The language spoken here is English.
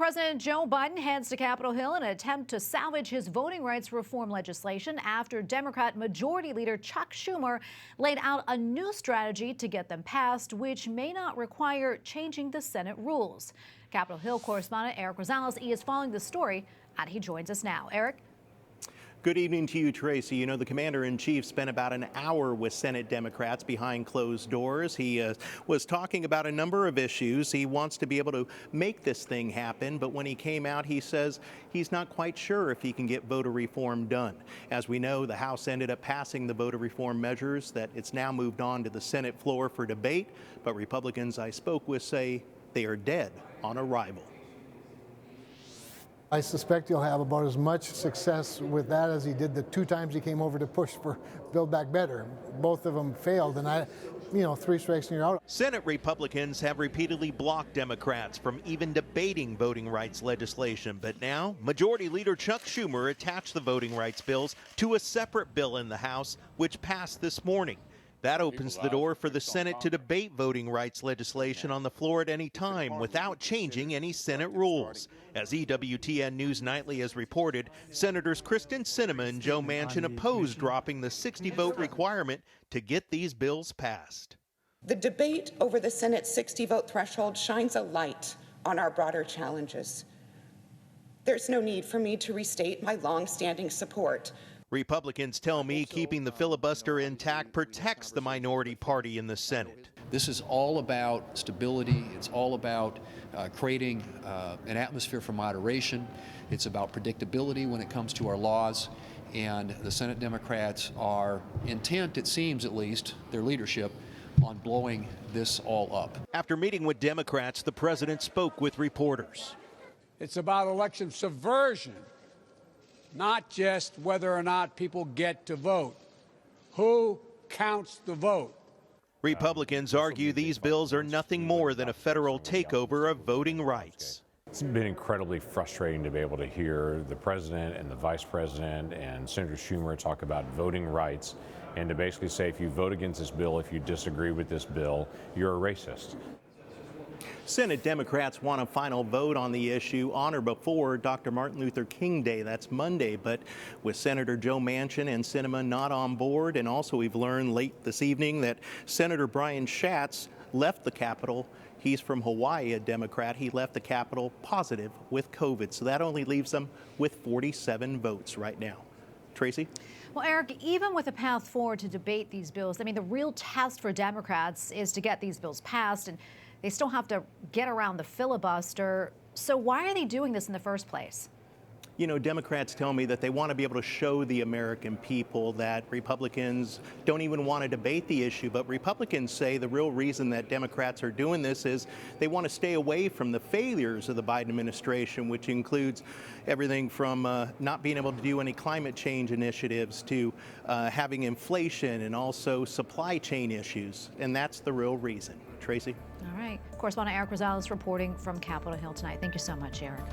President Joe Biden heads to Capitol Hill in an attempt to salvage his voting rights reform legislation after Democrat Majority Leader Chuck Schumer laid out a new strategy to get them passed, which may not require changing the Senate rules. Capitol Hill correspondent Erik Rosales is following the story, and he joins us now. Erik? Good evening to you, Tracy. You know, the commander-in-chief spent about an hour with Senate Democrats behind closed doors. He was talking about a number of issues. He wants to be able to make this thing happen, but when he came out, he says he's not quite sure if he can get voter reform done. As we know, the House ended up passing the voter reform measures that it's now moved on to the Senate floor for debate, but Republicans I spoke with say they are dead on arrival. I suspect he'll have about as much success with that as he did the 2 times he came over to push for Build Back Better. Both of them failed, and 3 strikes and you're out. Senate Republicans have repeatedly blocked Democrats from even debating voting rights legislation, but now Majority Leader Chuck Schumer attached the voting rights bills to a separate bill in the House, which passed this morning. That opens the door for the Senate to debate voting rights legislation on the floor at any time without changing any Senate rules. As EWTN News Nightly has reported, Senators Kyrsten, Sinema, and Joe Manchin opposed dropping the 60-vote requirement to get these bills passed. The debate over the Senate's 60-vote threshold shines a light on our broader challenges. There's no need for me to restate my long-standing support. Republicans tell me keeping the filibuster intact protects the minority party in the Senate. This is all about stability. It's all about creating an atmosphere for moderation. It's about predictability when it comes to our laws. And the Senate Democrats are intent, it seems at least, their leadership, on blowing this all up. After meeting with Democrats, the president spoke with reporters. It's about election subversion. Not just whether or not people get to vote. Who counts the vote? Republicans argue these bills are nothing more than a federal takeover of voting rights. It's been incredibly frustrating to be able to hear the president and the vice president and Senator Schumer talk about voting rights and to basically say if you vote against this bill, if you disagree with this bill, you're a racist. Senate Democrats want a final vote on the issue on or before Dr. Martin Luther King Day. That's Monday. But with Senator Joe Manchin and Sinema not on board, and also we've learned late this evening that Senator Brian Schatz left the Capitol. He's from Hawaii, a Democrat. He left the Capitol positive with COVID. So that only leaves them with 47 votes right now. Tracy? Well, Erik, even with a path forward to debate these bills, the real test for Democrats is to get these bills passed, and they still have to get around the filibuster. So why are they doing this in the first place? You know, Democrats tell me that they want to be able to show the American people that Republicans don't even want to debate the issue. But Republicans say the real reason that Democrats are doing this is they want to stay away from the failures of the Biden administration, which includes everything from not being able to do any climate change initiatives to having inflation and also supply chain issues. And that's the real reason. Tracy? All right. Correspondent Erik Rosales reporting from Capitol Hill tonight. Thank you so much, Erik.